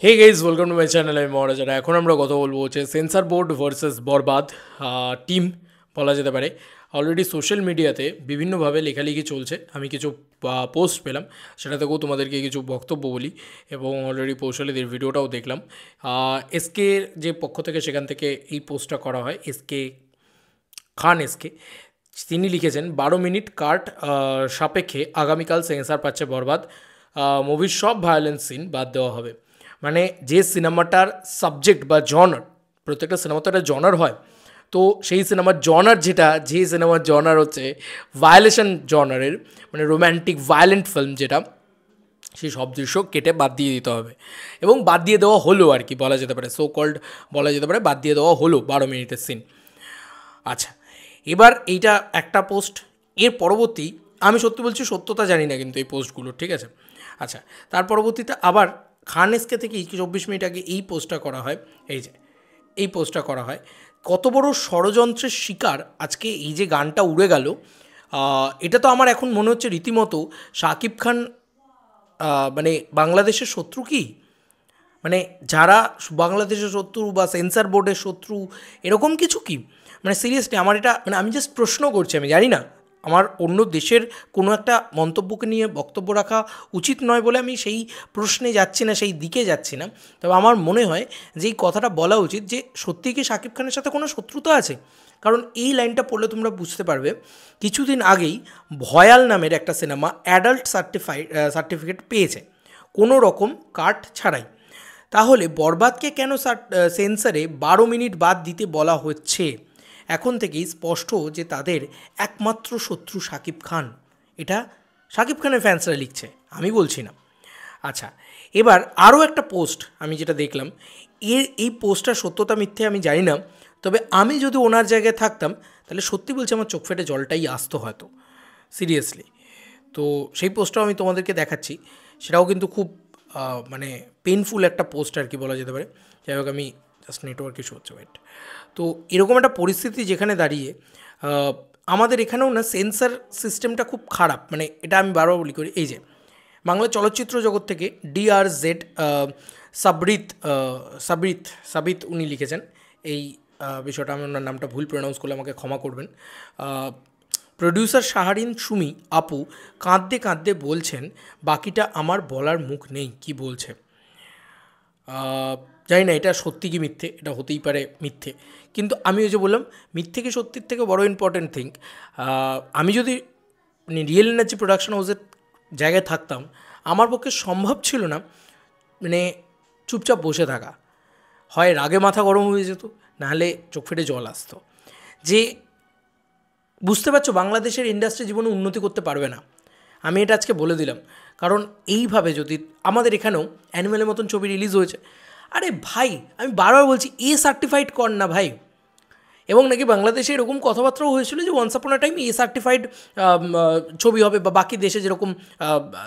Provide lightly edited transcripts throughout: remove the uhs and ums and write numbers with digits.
Hey guys welcome to my channel. আমি মহারাজারা। এখন আমরা কথা বলবো হচ্ছে সেন্সার বোর্ড ভার্সেস বরবাদ টিম বলা যেতে পারে। অলরেডি সোশ্যাল মিডিয়াতে বিভিন্নভাবে লেখালেখি চলছে। আমি কিছু পোস্ট পেলাম, সেটা থেকেও তোমাদেরকে কিছু বক্তব্য বলি এবং অলরেডি পৌশালীদের ভিডিওটাও দেখলাম। এসকে যে পক্ষ থেকে সেখান থেকে এই পোস্টটা করা হয়, এসকে খান এসকে, তিনি লিখেছেন 12 মিনিট কাট সাপেক্ষে আগামীকাল সেন্সার পাচ্ছে বরবাদ, মুভির সব ভায়োলেন্স সিন বাদ দেওয়া হবে। মানে যে সিনেমাটার সাবজেক্ট বা জনার, প্রত্যেকটা সিনেমা তো একটা জনার হয়, তো সেই সিনেমার জনার যে সিনেমার জনার হচ্ছে ভায়োলেশন জনারের, মানে রোম্যান্টিক ভায়োলেন্ট ফিল্ম যেটা, সেই সব দৃশ্য কেটে বাদ দিয়ে দিতে হবে। এবং বাদ দিয়ে দেওয়া হলো আর কি বলা যেতে পারে, সো কল্ড বলা যেতে পারে, বাদ দিয়ে দেওয়া হলো 12 মিনিটের সিন। আচ্ছা, এবার এইটা একটা পোস্ট। এর পরবর্তী, আমি সত্যি বলছি সত্যতা জানি না কিন্তু এই পোস্টগুলো, ঠিক আছে। আচ্ছা, তার পরবর্তীতে আবার খান এসকে থেকে 24 মিনিট আগে এই পোস্টটা করা হয়। এই যে এই পোস্টটা করা হয়, কত বড় ষড়যন্ত্রের শিকার আজকে এই যে গানটা উড়ে গেল। এটা তো আমার এখন মনে হচ্ছে রীতিমতো শাকিব খান মানে বাংলাদেশের শত্রু কি, মানে যারা বাংলাদেশের শত্রু বা সেন্সার বোর্ডের শত্রু, এরকম কিছু কি? মানে সিরিয়াসলি আমার এটা, মানে আমি জাস্ট প্রশ্ন করছি, আমি জানি না, আমার অন্য দেশের কোনো একটা মন্তব্যকে নিয়ে বক্তব্য রাখা উচিত নয় বলে আমি সেই প্রশ্নে যাচ্ছি না, সেই দিকে যাচ্ছি না। তবে আমার মনে হয় যে এই কথাটা বলা উচিত যে সত্যিই কি শাকিব খানের সাথে কোনো শত্রুতা আছে। কারণ এই লাইনটা পড়লে তোমরা বুঝতে পারবে, কিছুদিন আগেই ভয়াল নামের একটা সিনেমা অ্যাডাল্ট সার্টিফিকেট পেয়েছে কোনো রকম কাট ছাড়াই। তাহলে বরবাদকে কেন সেন্সারে 12 মিনিট বাদ দিতে বলা হচ্ছে? এখন থেকেই স্পষ্ট যে তাদের একমাত্র শত্রু শাকিব খান। এটা শাকিব খানের ফ্যান্সরা লিখছে, আমি বলছি না। আচ্ছা, এবার আরও একটা পোস্ট আমি যেটা দেখলাম, এই পোস্টটার সত্যতা মিথ্যে আমি জানি না, তবে আমি যদি ওনার জায়গায় থাকতাম তাহলে সত্যি বলছি আমার চোখ ফেটে জলটাই আসতো হয়তো, সিরিয়াসলি। তো সেই পোস্টটাও আমি তোমাদেরকে দেখাচ্ছি, সেটাও কিন্তু খুব মানে পেনফুল একটা পোস্ট আর কি বলা যেতে পারে। যাই হোক, আমি জাস্ট নেটওয়ার্ক ইস্যু হচ্ছে, ওয়েট। তো এরকম একটা পরিস্থিতি যেখানে দাঁড়িয়ে আমাদের এখানেও না সেন্সার সিস্টেমটা খুব খারাপ, মানে এটা আমি বারবার বলি করি। এই যে বাংলা চলচ্চিত্র জগৎ থেকে DRZ সাবরিত সাবিত সাবিত উনি লিখেছেন এই বিষয়টা। আমি ওনার নামটা ভুল প্রনাউন্স করলে আমাকে ক্ষমা করবেন। প্রডিউসার শাহরিন সুমি আপু কাঁদতে কাঁদতে বলছেন, বাকিটা আমার বলার মুখ নেই, কি বলছে। জানি না এটা সত্যি কি মিথ্যে, এটা হতেই পারে মিথ্যে, কিন্তু আমি ওই যে বললাম, মিথ্যে কি সত্যির থেকে বড় ইম্পর্ট্যান্ট থিং। আমি যদি মানে রিয়েল এনার্জি প্রোডাকশন হাউসের জায়গায় থাকতাম, আমার পক্ষে সম্ভব ছিল না মানে চুপচাপ বসে থাকা। হয় রাগে মাথা গরম হয়ে যেত, নাহলে চোখ ফেটে জল আসতো। যে বুঝতে পারছো, বাংলাদেশের ইন্ডাস্ট্রি জীবনে উন্নতি করতে পারবে না, আমি এটা আজকে বলে দিলাম। কারণ এইভাবে যদি আমাদের এখানেও অ্যানিমেলের মতন ছবি রিলিজ হয়েছে, আরে ভাই আমি বারবার বলছি সার্টিফাইড কর না ভাই। এবং নাকি বাংলাদেশে এরকম কথাবার্তাও হয়েছিল যে ওয়ান্স আপন আ টাইম সার্টিফাইড ছবি হবে, বা বাকি দেশে যেরকম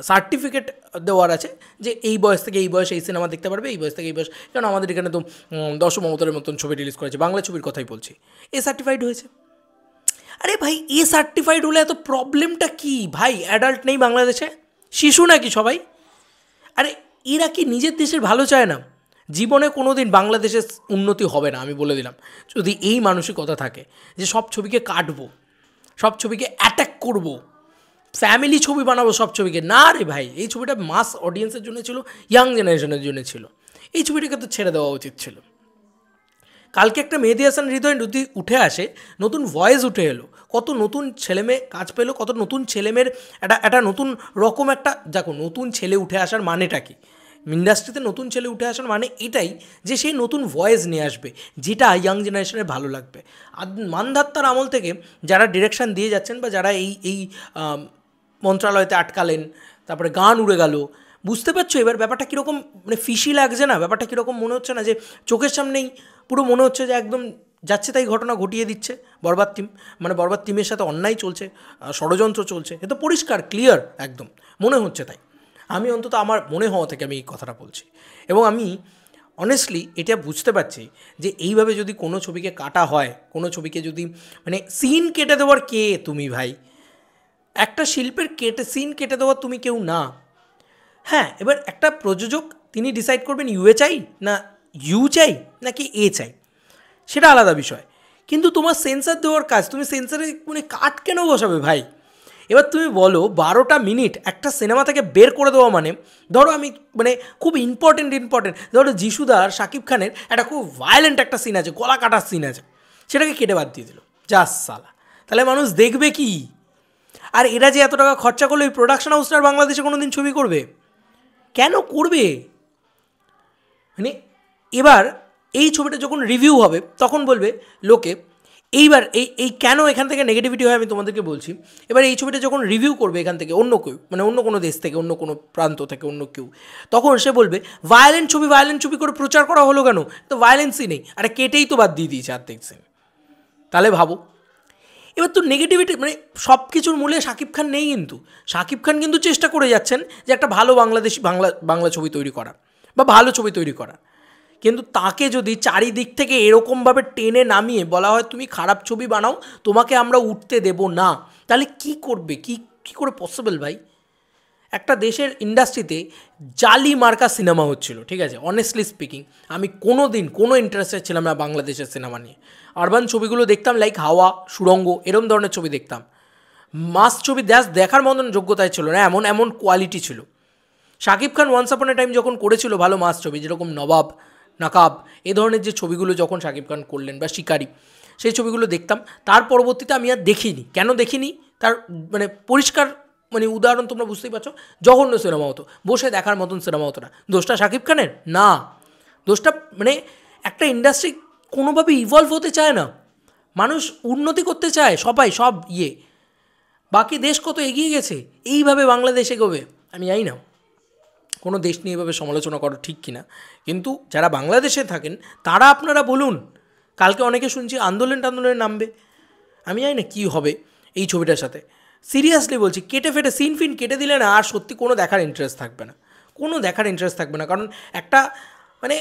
সার্টিফিকেট দেওয়ার আছে যে এই বয়স থেকে এই বয়স এই সিনেমা দেখতে পারবে, এই বয়স থেকে এই বয়স। কারণ আমাদের এখানে তো দশম অবতারের মতন ছবি রিলিজ করেছে, বাংলা ছবির কথাই বলছি, সার্টিফাইড হয়েছে। আরে ভাই সার্টিফাইড হলে এত প্রবলেমটা কি ভাই? অ্যাডাল্ট নেই বাংলাদেশে, শিশু নাকি সবাই? আরে এরা কি নিজের দেশের ভালো চায় না? জীবনে কোনো দিন বাংলাদেশের উন্নতি হবে না, আমি বলে দিলাম, যদি এই মানসিকতা থাকে যে সব ছবিকে কাটবো, সব ছবিকে অ্যাটাক করব, ফ্যামিলি ছবি বানাবো সব ছবিকে। না রে ভাই, এই ছবিটা মাস অডিয়েন্সের জন্য ছিল, ইয়াং জেনারেশনের জন্য ছিল। এই ছবিটাকে তো ছেড়ে দেওয়া উচিত ছিল। কালকে একটা মেহেদী হাসান হৃদয় যদি উঠে আসে, নতুন ভয়েস উঠে এলো, কত নতুন ছেলেমেয়ে কাজ পেলো, কত নতুন ছেলেমেয়ের একটা একটা নতুন রকম একটা, দেখো নতুন ছেলে উঠে আসার মানেটা কি? ইন্ডাস্ট্রিতে নতুন ছেলে উঠে আসার মানে এটাই যে সেই নতুন ভয়েস নিয়ে আসবে, যেটা ইয়াং জেনারেশনের ভালো লাগবে। আর মানধাত্তার আমল থেকে যারা ডিরেকশন দিয়ে যাচ্ছেন, বা যারা এই এই মন্ত্রণালয়তে আটকালেন, তারপরে গান উড়ে গেল, বুঝতে পারছো এবার ব্যাপারটা কীরকম, মানে ফিশি লাগছে না? ব্যাপারটা কীরকম মনে হচ্ছে না যে চোখের সামনেই পুরো মনে হচ্ছে যে একদম যাচ্ছে তাই ঘটনা ঘটিয়ে দিচ্ছে বরবাদ টিম, মানে বরবাদ টিমের সাথে অন্যায় চলছে, ষড়যন্ত্র চলছে, এ তো পরিষ্কার ক্লিয়ার একদম মনে হচ্ছে। তাই আমি অন্তত আমার মনে হওয়া থেকে আমি এই কথাটা বলছি। এবং আমি অনেস্টলি এটা বুঝতে পারছি যে এইভাবে যদি কোনো ছবিকে কাটা হয়, কোনো ছবিকে যদি মানে সিন কেটে দেওয়ার কে তুমি ভাই? একটা শিল্পের সিন কেটে দেওয়ার তুমি কেউ না। হ্যাঁ, এবার একটা প্রযোজক তিনি ডিসাইড করবেন ইউএ চাই না ইউ চাই নাকি এ চাই, সেটা আলাদা বিষয়। কিন্তু তোমার সেন্সার দেওয়ার কাজ, তুমি সেন্সারে মানে কাট কেন বসাবে ভাই? এবার তুমি বলো 12টা মিনিট একটা সিনেমা থেকে বের করে দেওয়া মানে, ধরো আমি মানে খুব ইম্পর্টেন্ট ধরো যিশুদার শাকিব খানের একটা খুব ভায়োলেন্ট একটা সিন আছে, গলা কাটার সিন আছে, সেটাকে কেটে বাদ দিয়ে দিল, জাস সালা, তাহলে মানুষ দেখবে কি? আর এরা যে এত টাকা খরচা করলো, এই প্রোডাকশন হাউসটা বাংলাদেশে কোনো দিন ছবি করবে? কেন করবে? মানে এবার এই ছবিটা যখন রিভিউ হবে তখন বলবে লোকে, এইবার এই কেন এখান থেকে নেগেটিভিটি হয় আমি তোমাদেরকে বলছি। এবার এই ছবিটা যখন রিভিউ করবে এখান থেকে অন্য কেউ, মানে অন্য কোনো দেশ থেকে, অন্য কোনো প্রান্ত থেকে অন্য কেউ, তখন সে বলবে ভায়োলেন্ট ছবি করে প্রচার করা হলো কেন? তো ভায়োলেন্সই নেই, আরে কেটেই তো বাদ দিয়ে দিয়েছে অর্ধেক সিন। তাহলে ভাবো, এবার তো নেগেটিভিটি মানে সব কিছুর মূলে শাকিব খান নেই, কিন্তু শাকিব খান কিন্তু চেষ্টা করে যাচ্ছেন যে একটা ভালো বাংলাদেশি বাংলা ছবি তৈরি করা বা ভালো ছবি তৈরি করা। কিন্তু তাকে যদি চারিদিক থেকে এরকমভাবে টেনে নামিয়ে বলা হয় তুমি খারাপ ছবি বানাও, তোমাকে আমরা উঠতে দেব না, তাহলে কি করবে? কি করে পসিবল ভাই? একটা দেশের ইন্ডাস্ট্রিতে জালি মার্কা সিনেমা হচ্ছিল, ঠিক আছে, অনেস্টলি স্পিকিং আমি কোনো ইন্টারেস্টেড ছিলাম না বাংলাদেশের সিনেমা নিয়ে। আরবান ছবিগুলো দেখতাম, লাইক হাওয়া, সুড়ঙ্গ, এরম ধরনের ছবি দেখতাম। মাস ছবি দেখার মতন যোগ্যতায় ছিল না, এমন কোয়ালিটি ছিল। শাকিব খান ওয়ান্স আপন এ টাইম যখন করেছিল ভালো মাস ছবি, যেরকম নবাব, নাকাব, এ ধরনের যে ছবিগুলো যখন শাকিব খান করলেন, বা শিকারি, সেই ছবিগুলো দেখতাম। তার পরবর্তীতে আমি আর দেখিনি। কেন দেখিনি? তার মানে পরিষ্কার মানে উদাহরণ তোমরা বুঝতেই পারছো, জঘন্য সিনেমা হতো, বসে দেখার মতন সিনেমা হতো না। দোষটা শাকিব খানের না, দোষটা মানে একটা ইন্ডাস্ট্রি কোনোভাবে ইভলভ হতে চায় না, মানুষ উন্নতি করতে চায়, সব বাকি দেশ কত এগিয়ে গেছে, এইভাবে বাংলাদেশ এগোবে? আমি জানি না কোনো দেশ নিয়ে এভাবে সমালোচনা করা ঠিক কিনা, কিন্তু যারা বাংলাদেশে থাকেন তারা আপনারা বলুন। কালকে অনেকে শুনছি আন্দোলনে নামবে, আমি জানি না কী হবে এই ছবিটার সাথে। সিরিয়াসলি বলছি, কেটে ফেটে সিন কেটে দিলে না আর সত্যি কোনো দেখার ইন্টারেস্ট থাকবে না। কারণ একটা মানে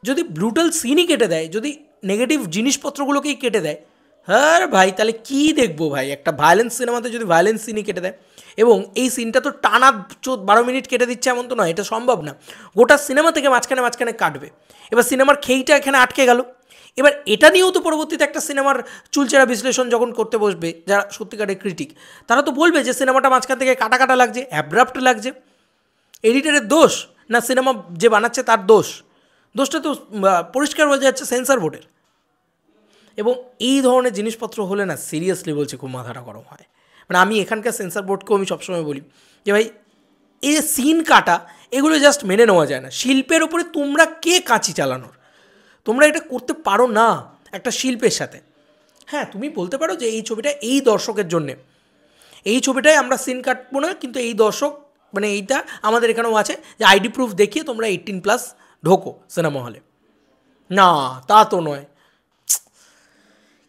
যদি ব্রুটাল সিনই কেটে দেয়, যদি নেগেটিভ জিনিসপত্রগুলোকেই কেটে দেয়, হ্যাঁ ভাই তাহলে কী দেখবো ভাই? একটা ভায়োলেন্স সিনেমাতে যদি ভায়োলেন্স সিনই কেটে দেয়, এবং এই সিনটা তো টানা 12 মিনিট কেটে দিচ্ছে এমন তো নয়, এটা সম্ভব না। গোটা সিনেমা থেকে মাঝখানে কাটবে, এবার সিনেমার খেইটা এখানে আটকে গেল। এবার এটা নিয়েও তো পরবর্তীতে একটা সিনেমার চুলচেরা বিশ্লেষণ যখন করতে বসবে যারা সত্যিকারের ক্রিটিক, তারা তো বলবে যে সিনেমাটা মাঝখান থেকে কাটা লাগছে, অ্যাব্রাপ্ট লাগছে। এডিটারের দোষ না সিনেমা যে বানাচ্ছে তার দোষটা তো পরিষ্কার বোঝা যাচ্ছে সেন্সর বোর্ডের। এবং এই ধরনের জিনিসপত্র হলে না সিরিয়াসলি বলছি খুব মাথাটা গরম হয়। মানে আমি এখানকার সেন্সর বোর্ডকেও আমি সবসময় বলি যে ভাই এই যে সিন কাটা, এগুলো জাস্ট মেনে নেওয়া যায় না। শিল্পের ওপরে তোমরা কে কাঁচি চালানোর? তোমরা এটা করতে পারো না একটা শিল্পের সাথে। হ্যাঁ, তুমি বলতে পারো যে এই ছবিটা এই দর্শকের জন্যে, এই ছবিটায় আমরা সিন কাটবো না, কিন্তু এই দর্শক মানে এইটা আমাদের এখানেও আছে যে আইডি প্রুফ দেখিয়ে তোমরা 18+ ঢোকো সিনেমা হলে। না, তা তো নয়।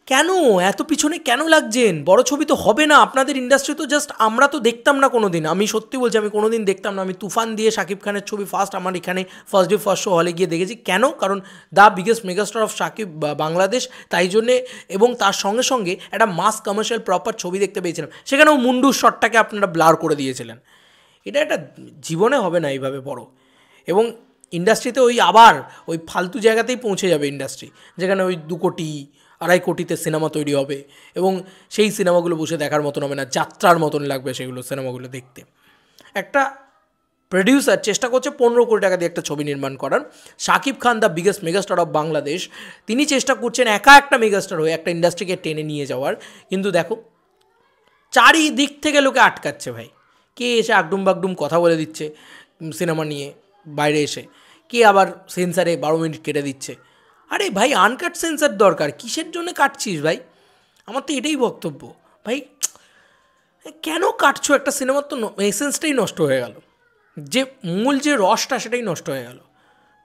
কেন এত পিছনে কেন লাগছেন? বড় ছবি তো হবে না আপনাদের ইন্ডাস্ট্রি, তো জাস্ট আমরা তো দেখতাম না কোনো দিন। আমি সত্যি বলছি, আমি কোনো দিন দেখতাম না। আমি তুফান দিয়ে শাকিব খানের ছবি আমার এখানে ফার্স্ট ডে ফার্স্ট শো হলে গিয়ে দেখেছি। কেন? কারণ the biggest megastar of Shakib Bangladesh, তাই জন্যে, এবং তার সঙ্গে সঙ্গে একটা মাস কমার্শিয়াল প্রপার ছবি দেখতে পেয়েছিলাম। সেখানেও মুন্ডুর শটটাকে আপনারা ব্লার করে দিয়েছিলেন। এটা একটা জীবনে হবে না এইভাবে বড়। এবং ইন্ডাস্ট্রিতে আবার ওই ফালতু জায়গাতেই পৌঁছে যাবে ইন্ডাস্ট্রি, যেখানে ওই 2 কোটি 2.5 কোটিতে সিনেমা তৈরি হবে, এবং সেই সিনেমাগুলো বসে দেখার মতন হবে না, যাত্রার মতন লাগবে সেগুলো সিনেমাগুলো দেখতে। একটা প্রডিউসার চেষ্টা করছে 15 কোটি টাকা দিয়ে একটা ছবি নির্মাণ করার। Shakib Khan the biggest megastar of Bangladesh, তিনি চেষ্টা করছেন একা একটা মেগাস্টার হয়ে একটা ইন্ডাস্ট্রিকে টেনে নিয়ে যাওয়ার। কিন্তু দেখো চারিদিক থেকে লোকে আটকাচ্ছে ভাই। কে এসে আগডুম বাগডুম কথা বলে দিচ্ছে সিনেমা নিয়ে বাইরে এসে, কে আবার সেন্সারে 12 মিনিট কেটে দিচ্ছে। আরে ভাই আনকাট সেন্সার দরকার, কিসের জন্য কাটছিস ভাই? আমার তো এটাই বক্তব্য ভাই, কেন কাটছো? একটা সিনেমার তো এসেন্সটাই নষ্ট হয়ে গেল, যে মূল যে রসটা সেটাই নষ্ট হয়ে গেল।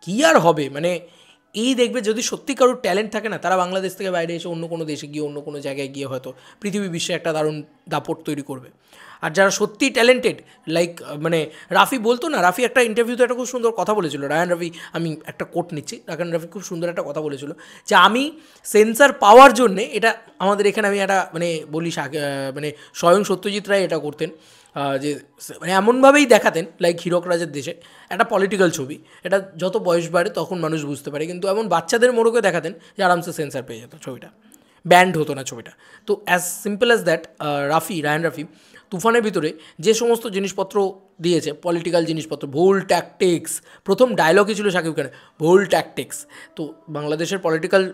কী আর হবে? মানে এই দেখবে যদি সত্যি কারোর ট্যালেন্ট থাকে না, তারা বাংলাদেশ থেকে বাইরে এসে অন্য কোনো দেশে গিয়ে, অন্য কোনো জায়গায় গিয়ে হয়তো পৃথিবী বিশ্বে একটা দারুণ দাপট তৈরি করবে। আর যারা সত্যি ট্যালেন্টেড, লাইক মানে রাফি বলতো না, রাফি একটা ইন্টারভিউতে একটা খুব সুন্দর কথা বলেছিল, রায়ান রাফি, আমি একটা কোট নিচ্ছি, রায়ান রাফি খুব সুন্দর একটা কথা বলেছিল যে আমি সেন্সার পাওয়ার জন্যে, এটা আমাদের এখানে আমি একটা মানে বলি, মানে স্বয়ং সত্যজিৎ রায় এটা করতেন, যে মানে এমনভাবেই দেখাতেন লাইক হীরক রাজের দেশে একটা পলিটিক্যাল ছবি, এটা যত বয়স বাড়ে তখন মানুষ বুঝতে পারে, কিন্তু এমন বাচ্চাদের মোড়কে দেখাতেন যে আরামসে সেন্সার পেয়ে যেত ছবিটা, ব্যান্ড হতো না ছবিটা। তো as simple as that Raihan Rafi তুফানের ভিতরে যে সমস্ত জিনিসপত্র দিয়েছে, পলিটিক্যাল জিনিসপত্র, ভুল ট্যাকটিক্স, প্রথম ডায়লগই ছিল শাকিব খানের ভুল ট্যাকটিক্স। তো বাংলাদেশের পলিটিক্যাল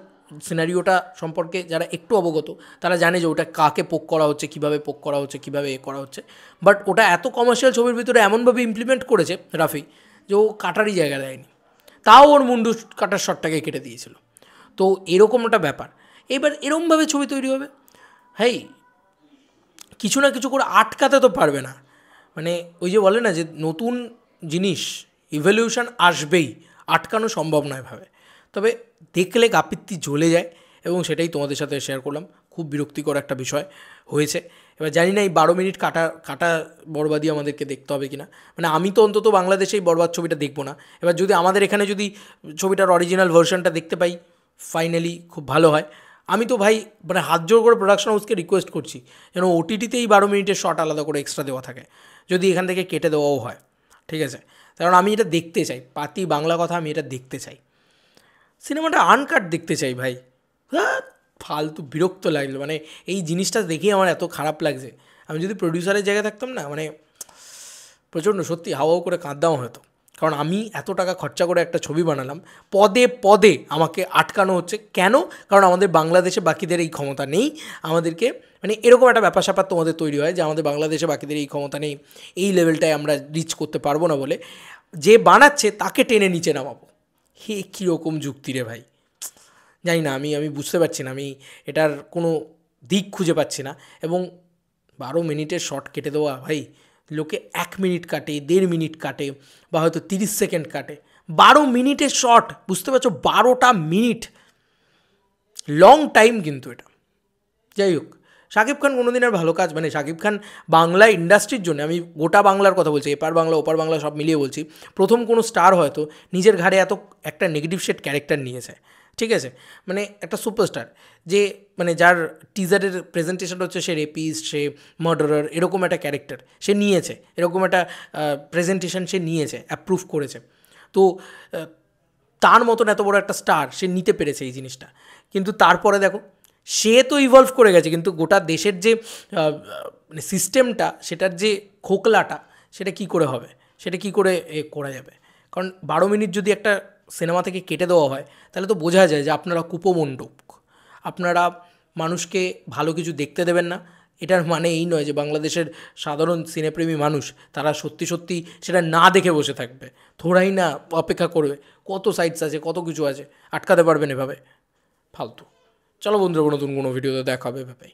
সিনারিওটা সম্পর্কে যারা একটু অবগত তারা জানে যে ওটা কাকে পোক করা হচ্ছে, কীভাবে পোক করা হচ্ছে, কীভাবে এ করা হচ্ছে। বাট ওটা এত কমার্শিয়াল ছবির ভিতরে এমনভাবে ইমপ্লিমেন্ট করেছে রাফি যে ও কাটারই জায়গা দেয়নি, তাও ওর মুন্ডু কাটার শটটাকে কেটে দিয়েছিল। তো এরকম একটা ব্যাপার। এবার এরমভাবে ছবি তৈরি হবে, হেই কিছু না কিছু করে আটকাতে তো পারবে না। মানে ওই যে বলে না যে নতুন জিনিস ইভলিউশন আসবেই, আটকানো সম্ভব নয় ভাবে। তবে দেখলে গাপিত্তি জ্বলে যায় এবং সেটাই তোমাদের সাথে শেয়ার করলাম। খুব বিরক্তিকর একটা বিষয় হয়েছে। এবার জানি না এই 12 মিনিট কাটা বরবাদি আমাদেরকে দেখতে হবে কি না। মানে আমি তো অন্তত বাংলাদেশেই বরবাদ ছবিটা দেখবো না। এবার যদি আমাদের এখানে যদি ছবিটার অরিজিনাল ভার্সনটা দেখতে পাই ফাইনালি খুব ভালো হয়। আমি তো ভাই মানে হাত জোর করে প্রোডাকশন হাউসকে রিকোয়েস্ট করছি যেন ওটিটিতেই 12 মিনিটের শট আলাদা করে এক্সট্রা দেওয়া থাকে, যদি এখান থেকে কেটে দেওয়াও হয়, ঠিক আছে? কারণ আমি এটা দেখতে চাই, পাতি বাংলা কথা আমি এটা দেখতে চাই, সিনেমাটা আনকাট দেখতে চাই ভাই। হ্যাঁ, ফালতু বিরক্ত লাগলো, মানে এই জিনিসটা দেখেই আমার এত খারাপ লাগছে। আমি যদি প্রডিউসারের জায়গায় থাকতাম না, মানে প্রচণ্ড সত্যি হাওয়াও করে কাঁদতাম হয়তো। কারণ আমি এত টাকা খরচা করে একটা ছবি বানালাম, পদে পদে আমাকে আটকানো হচ্ছে কেন? কারণ আমাদের বাংলাদেশে বাকিদের এই ক্ষমতা নেই। আমাদেরকে মানে এরকম একটা ব্যাপার স্যাপার তোমাদের তৈরি হয় যে আমাদের বাংলাদেশে বাকিদের এই ক্ষমতা নেই, এই লেভেলটায় আমরা রিচ করতে পারবো না বলে যে বানাচ্ছে তাকে টেনে নিচে নামাবো। হে কীরকম যুক্তি রে ভাই, জানি না, আমি বুঝতে পারছি না, আমি এটার কোনো দিক খুঁজে পাচ্ছি না। এবং 12 মিনিটের শর্ট কেটে দেওয়া ভাই, লোকে 1 মিনিট কাটে, 1.5 মিনিট কাটে, বা হয়তো 30 সেকেন্ড কাটে। 12 মিনিটের শর্ট, বুঝতে পারছো? 12টা মিনিট, লং টাইম কিন্তু এটা। যাই হোক, শাকিব খান কোনো দিন আর ভালো কাজ, মানে শাকিব খান বাংলা ইন্ডাস্ট্রির জন্য, আমি গোটা বাংলার কথা বলছি, এপার বাংলা ওপার বাংলা সব মিলিয়ে বলছি, প্রথম কোনো স্টার হয়তো নিজের ঘাড়ে এত একটা নেগেটিভ শেড ক্যারেক্টার নিয়েছে, ঠিক আছে? মানে একটা সুপারস্টার যে মানে যার টিজারের প্রেজেন্টেশন হচ্ছে সে রেপিস্ট, সে মার্ডারার, এরকম একটা ক্যারেক্টার সে নিয়েছে, এরকম একটা প্রেজেন্টেশন সে নিয়েছে, অ্যাপ্রুভ করেছে। তো তার মতন এত বড় একটা স্টার সে নিতে পেরেছে এই জিনিসটা। কিন্তু তারপরে দেখো, সে তো ইভলভ করে গেছে, কিন্তু গোটা দেশের যে মানে সিস্টেমটা, সেটার যে খোকলাটা, সেটা কি করে হবে, সেটা কি করে করা যাবে? কারণ 12 মিনিট যদি একটা সিনেমা থেকে কেটে দেওয়া হয় তাহলে তো বোঝা যায় যে আপনারা কুপমণ্ডক, আপনারা মানুষকে ভালো কিছু দেখতে দেবেন না। এটার মানে এই নয় যে বাংলাদেশের সাধারণ সিনেপ্রেমী মানুষ তারা সত্যি সত্যি সেটা না দেখে বসে থাকবে, থোড়াই না অপেক্ষা করবে। কত সাইটস আছে, কত কিছু আছে, আটকাতে পারবেন এভাবে? ফালতু। চলো বন্ধুরা, নতুন কোনো ভিডিওতে দেখা হবে, ভাই।